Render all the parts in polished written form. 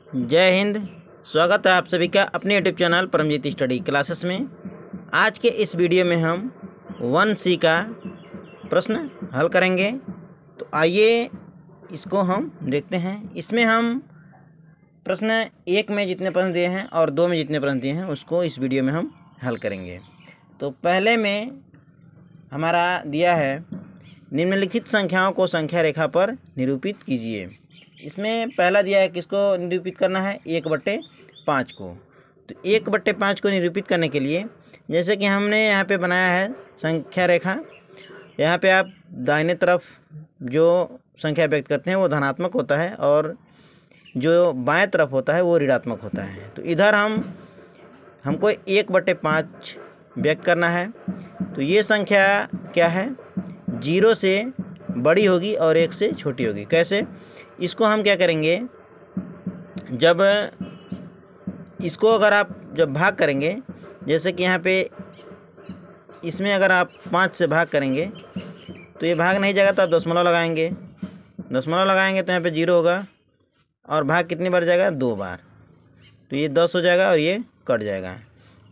जय हिंद। स्वागत है आप सभी का अपने YouTube channel Paramjeet study classes में। आज के इस वीडियो में हम 1C का प्रश्न हल करेंगे। तो आइए इसको हम देखते हैं। इसमें हम प्रश्न 1 में जितने प्रश्न दिए हैं और 2 में जितने प्रश्न दिए हैं उसको इस वीडियो में हम हल करेंगे। तो पहले में हमारा दिया है निम्नलिखित संख्याओं को संख्या रेखा पर निरूपित कीजिए। इसमें पहला दिया है किसको निरूपित करना है, 1/5 को। तो 1/5 को निरूपित करने के लिए जैसे कि हमने यहाँ पे बनाया है संख्या रेखा। यहाँ पे आप दाहिने तरफ जो संख्या व्यक्त करते हैं वो धनात्मक होता है और जो बाएं तरफ होता है वो ऋणात्मक होता है। तो इधर हमको 1/5 व्यक्त करना है। तो ये संख्या क्या है, 0 से बड़ी होगी और 1 से छोटी होगी। कैसे, इसको हम क्या करेंगे, जब इसको अगर आप जब भाग करेंगे, जैसे कि यहाँ पे इसमें अगर आप 5 से भाग करेंगे तो ये भाग नहीं जाएगा तो आप दशमलव लगाएंगे। दशमलव लगाएंगे तो यहाँ पे 0 होगा और भाग कितनी बार जाएगा, 2 बार। तो ये 10 हो जाएगा और ये कट जाएगा।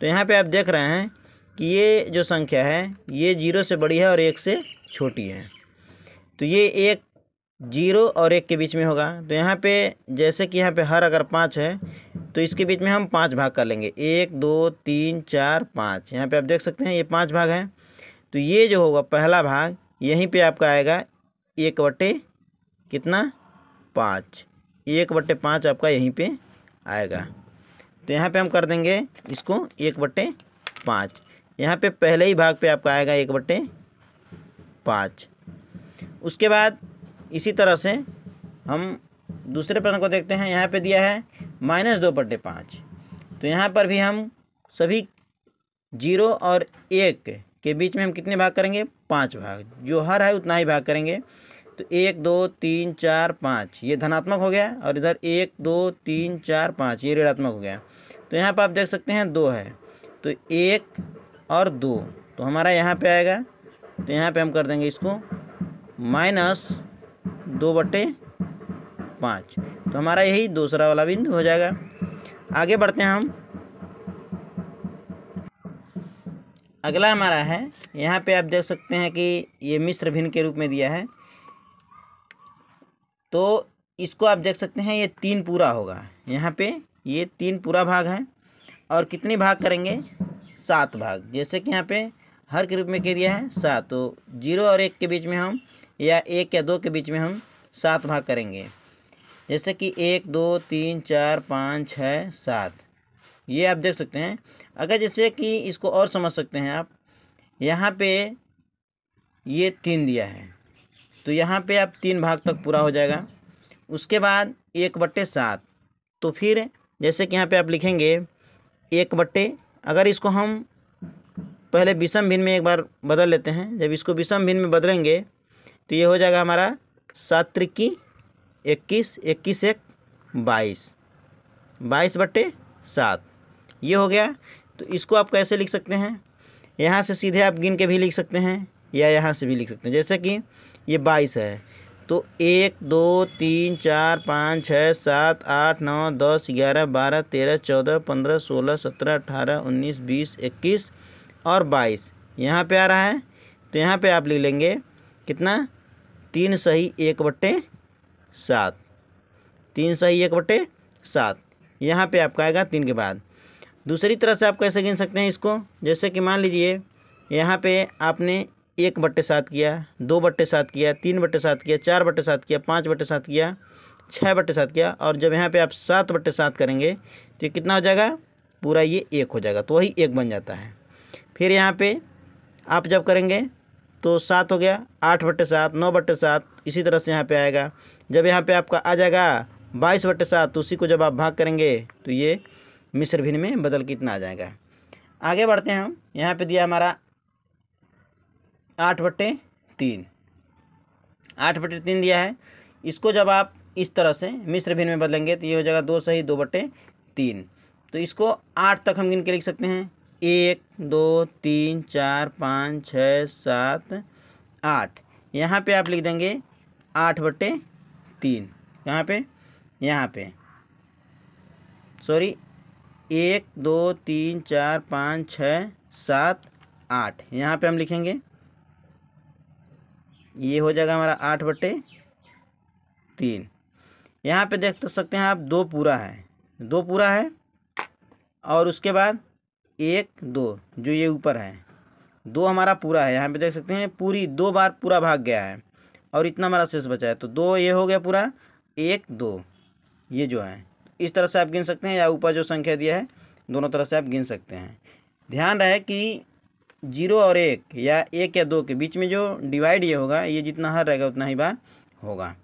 तो यहाँ पे आप देख रहे हैं कि ये जो संख्या है ये 0 से बड़ी है और 1 से छोटी है। तो ये 0 और 1 के बीच में होगा। तो यहाँ पे जैसे कि यहाँ पे हर अगर 5 है तो इसके बीच में हम 5 भाग कर लेंगे, 1 2 3 4 5। यहाँ पे आप देख सकते हैं ये 5 भाग हैं। तो ये जो होगा पहला भाग यहीं पे आपका आएगा 1/5। 1/5 आपका यहीं पे आएगा। तो यहाँ पे हम कर देंगे इसको 1/5। यहाँ पे पहले ही भाग पे आपका आएगा 1/5। उसके बाद इसी तरह से हम दूसरे प्रश्न को देखते हैं। यहाँ पे दिया है -2/5। तो यहाँ पर भी हम सभी 0 और 1 के बीच में हम कितने भाग करेंगे, 5 भाग। जो हर है उतना ही भाग करेंगे। तो 1 2 3 4 5 ये धनात्मक हो गया और इधर 1 2 3 4 5 ये ऋणात्मक हो गया। तो यहाँ पर आप देख सकते हैं 2 है, तो 1 और 2 तो हमारा यहाँ पे आएगा। तो यहाँ पे हम कर देंगे इसको -2/5। तो हमारा यही दूसरा वाला बिंदु हो जाएगा। आगे बढ़ते हैं हम। अगला हमारा है, यहाँ पे आप देख सकते हैं कि ये मिश्र भिन्न के रूप में दिया है। तो इसको आप देख सकते हैं ये 3 पूरा होगा। यहाँ पे ये 3 पूरा भाग है और कितनी भाग करेंगे, 7 भाग। जैसे कि यहाँ पे हर के रूप में कह दिया है 7। तो 0 और 1 के बीच में हम या 1 या 2 के बीच में हम 7 भाग करेंगे। जैसे कि 1 2 3 4 5 6 7 ये आप देख सकते हैं। अगर जैसे कि इसको और समझ सकते हैं आप, यहाँ पे ये 3 दिया है तो यहाँ पे आप 3 भाग तक पूरा हो जाएगा। उसके बाद 1/7। तो फिर जैसे कि यहाँ पे आप लिखेंगे 1/, अगर इसको हम पहले विषम भिन्न में एक बार बदल लेते हैं। जब इसको विषम भिन्न में बदलेंगे तो ये हो जाएगा हमारा 7 त्रिकी 21, 21 1 22, 22/7 ये हो गया। तो इसको आप कैसे लिख सकते हैं, यहाँ से सीधे आप गिन के भी लिख सकते हैं या यहाँ से भी लिख सकते हैं। जैसे कि ये 22 है तो 1 2 3 4 5 6 7 8 9 10 11 12 13 14 15 16 17 18 19 20 21 और 22 यहाँ पे आ रहा है। तो यहाँ पे आप लिख लेंगे कितना, 3 सही 1/7। 3 सही 1/7 यहाँ पे आपका आएगा 3 के बाद। दूसरी तरह से आप कैसे गिन सकते हैं इसको, जैसे कि मान लीजिए यहाँ पे आपने 1/7 किया, 2/7 किया, 3/7 किया, 4/7 किया, 5/7 किया, 6/7 किया और जब यहाँ पे आप 7/7 करेंगे तो ये कितना हो जाएगा, पूरा ये 1 हो जाएगा। तो वही 1 बन जाता है। फिर यहाँ पे आप जब करेंगे तो 7 हो गया, 8/7, 9/7 इसी तरह से यहाँ पे आएगा। जब यहाँ पे आपका आ जाएगा 22/7 तो उसी को जब आप भाग करेंगे तो ये मिश्र भिन्न में बदल के इतना आ जाएगा। आगे बढ़ते हैं हम। यहाँ पे दिया हमारा 8/3। 8/3 दिया है। इसको जब आप इस तरह से मिश्र भिन्न में बदलेंगे तो ये हो जाएगा 2 सही 2/3। तो इसको 8 तक हम गिन के लिख सकते हैं, 1 2 3 4 5 6 7 8। यहाँ पे आप लिख देंगे 8/3। यहाँ पे सॉरी 1 2 3 4 5 6 7 8, यहाँ पे हम लिखेंगे, ये हो जाएगा हमारा 8/3। यहाँ पे देख सकते हैं आप 2 पूरा है, 2 पूरा है, और उसके बाद 1 2 जो ये ऊपर है 2 हमारा पूरा है। यहाँ पे देख सकते हैं पूरी 2 बार पूरा भाग गया है और इतना हमारा शेष बचा है, तो 2 ये हो गया पूरा, 1 2 ये जो है। इस तरह से आप गिन सकते हैं, या ऊपर जो संख्या दिया है दोनों तरह से आप गिन सकते हैं। ध्यान रहे कि 0 और 1 या 1 या 2 के बीच में जो डिवाइड ये होगा, ये जितना हर रहेगा उतना ही बार होगा।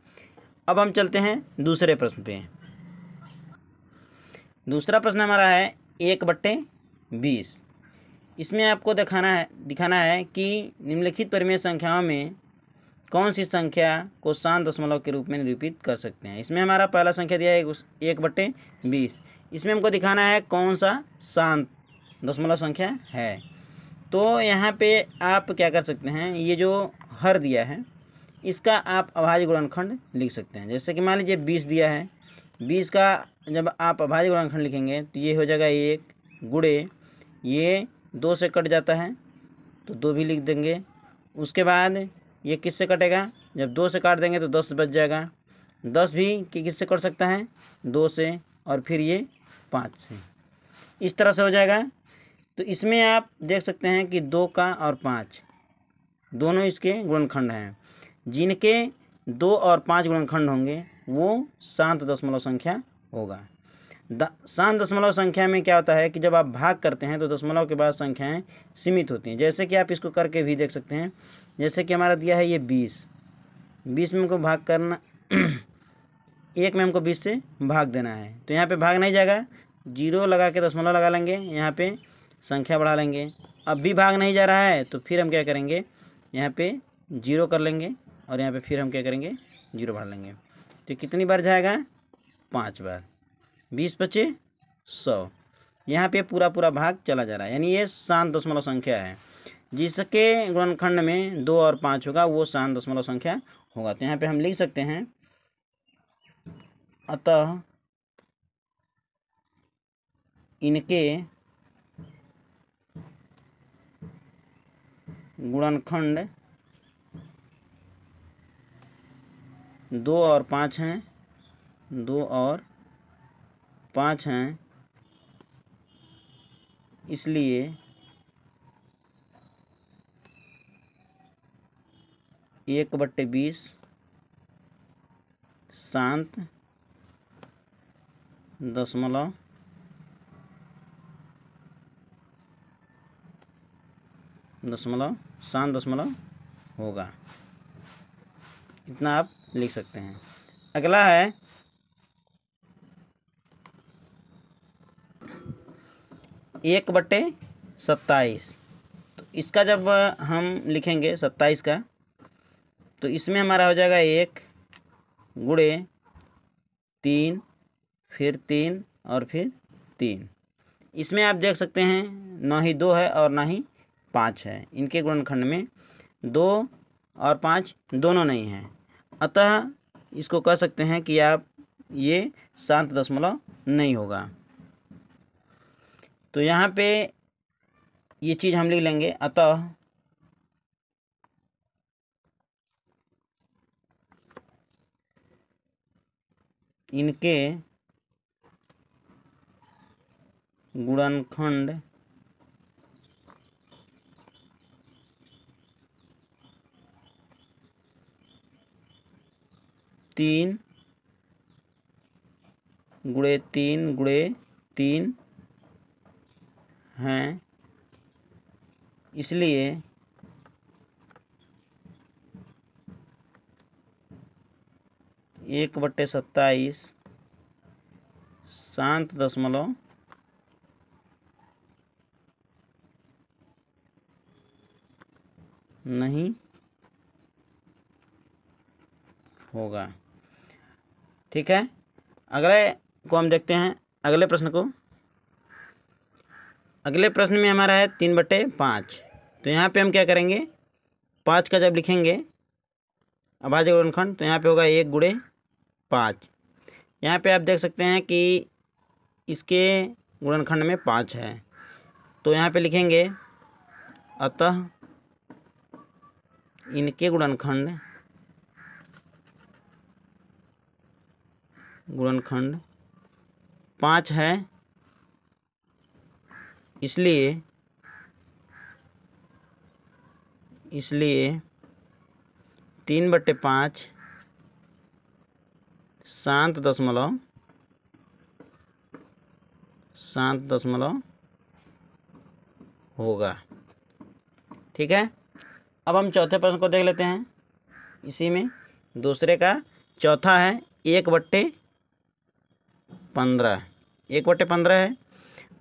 अब हम चलते हैं दूसरे प्रश्न पे। दूसरा प्रश्न हमारा है 1/20। इसमें आपको दिखाना है कि निम्नलिखित परिमेय संख्याओं में कौन सी संख्या को शांत दशमलव के रूप में निरूपित कर सकते हैं। इसमें हमारा पहला संख्या दिया है 1/20। इसमें हमको दिखाना है कौन सा शांत दशमलव संख्या है। तो यहाँ पे आप क्या कर सकते हैं, ये जो हर दिया है इसका आप अभाज्य गुणनखंड लिख सकते हैं। जैसे कि मान लीजिए 20 दिया है, 20 का जब आप अभाज्य गुणनखंड लिखेंगे तो ये हो जाएगा 1 गुणे, ये 2 से कट जाता है तो 2 भी लिख देंगे। उसके बाद ये किससे कटेगा, जब 2 से काट देंगे तो 10 बच जाएगा, 10 भी किससे कट सकता है, 2 से, और फिर ये 5 से, इस तरह से हो जाएगा। तो इसमें आप देख सकते हैं कि 2 का और 5 दोनों इसके गुणनखंड हैं। जिनके 2 और 5 गुणनखंड होंगे वो शांत दशमलव संख्या होगा। शांत दशमलव संख्या में क्या होता है कि जब आप भाग करते हैं तो दशमलव के बाद संख्याएं सीमित होती हैं। जैसे कि आप इसको करके भी देख सकते हैं। जैसे कि हमारा दिया है ये 20 में हमको भाग करना 1 में हमको 20 से भाग देना है, तो यहाँ पे भाग नहीं जाएगा, 0 लगा के दशमलव लगा लेंगे, यहाँ पे संख्या बढ़ा लेंगे। अब भी भाग नहीं जा रहा है तो फिर हम क्या करेंगे, यहाँ पे 0 कर लेंगे और यहाँ पे फिर हम क्या करेंगे 0 बढ़ा लेंगे। तो कितनी बार जाएगा, 5 बार, 20 बचे 100। यहाँ पे पूरा भाग चला जा रहा है, यानी ये शांत दशमलव संख्या है। जिसके गुणनखंड में 2 और 5 होगा वो शांत दशमलव संख्या होगा। तो यहाँ पे हम लिख सकते हैं, अतः इनके गुणनखंड 2 और 5 हैं, 2 और 5 हैं, इसलिए 1/20 शांत दशमलव शांत दशमलव होगा। इतना आप लिख सकते हैं। अगला है 1/27। तो इसका जब हम लिखेंगे 27 का, तो इसमें हमारा हो जाएगा 1 गुणे 3, फिर 3 और फिर 3। इसमें आप देख सकते हैं ना ही 2 है और ना ही 5 है। इनके गुणनखंड में 2 और 5 दोनों नहीं हैं, अतः इसको कह सकते हैं कि आप ये शांत दशमलव नहीं होगा। तो यहाँ पे ये चीज़ हम लिख लेंगे, अतः इनके गुणनखंड 3 गुणे 3 गुणे 3 हैं, इसलिए 1/27 शांत दशमलव नहीं होगा। ठीक है, अगले को हम देखते हैं, अगले प्रश्न को। अगले प्रश्न में हमारा है 3/5। तो यहाँ पे हम क्या करेंगे, 5 का जब लिखेंगे अभाज्य गुणनखंड तो यहाँ पे होगा 1 गुणे 5। यहाँ पे आप देख सकते हैं कि इसके गुणनखंड में 5 है। तो यहाँ पे लिखेंगे अतः इनके गुणनखंड 5 है, इसलिए 3/5 7 दशमलव होगा। ठीक है। अब हम चौथे प्रश्न को देख लेते हैं। इसी में दूसरे का चौथा है 1/15। 1/15 है।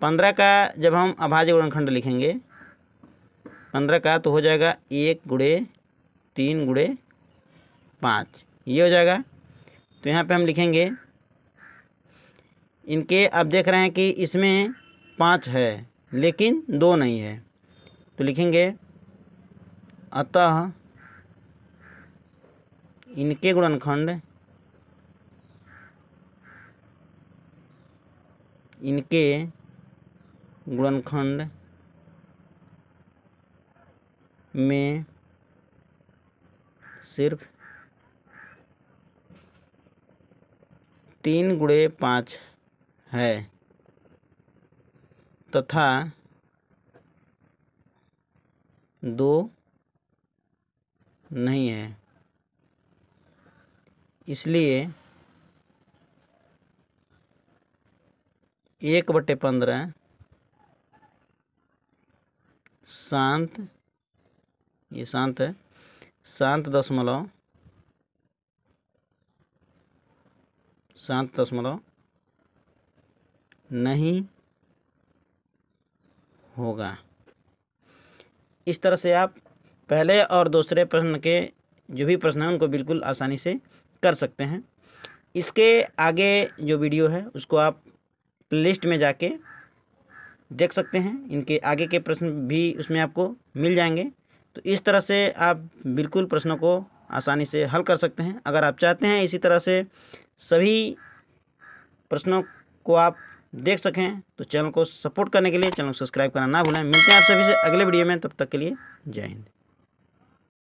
15 का जब हम अभाज्य गुणनखंड लिखेंगे 15 का, तो हो जाएगा 1 × 3 × 5, ये हो जाएगा। तो यहाँ पे हम लिखेंगे इनके, अब देख रहे हैं कि इसमें 5 है लेकिन 2 नहीं है, तो लिखेंगे अतः इनके गुणनखंड में सिर्फ 3 × 5 है तथा 2 नहीं है, इसलिए 1/15 शांत, ये शांत है, 7 दशमलव नहीं होगा। इस तरह से आप पहले और दूसरे प्रश्न के जो भी प्रश्न हैं उनको बिल्कुल आसानी से कर सकते हैं। इसके आगे जो वीडियो है उसको आप प्लेलिस्ट में जाके देख सकते हैं। इनके आगे के प्रश्न भी उसमें आपको मिल जाएंगे। तो इस तरह से आप बिल्कुल प्रश्नों को आसानी से हल कर सकते हैं। अगर आप चाहते हैं इसी तरह से सभी प्रश्नों को आप देख सकें तो चैनल को सपोर्ट करने के लिए चैनल को सब्सक्राइब करना ना भूलें। मिलते हैं आप सभी से अगले वीडियो में, तब तक के लिए जय हिंद।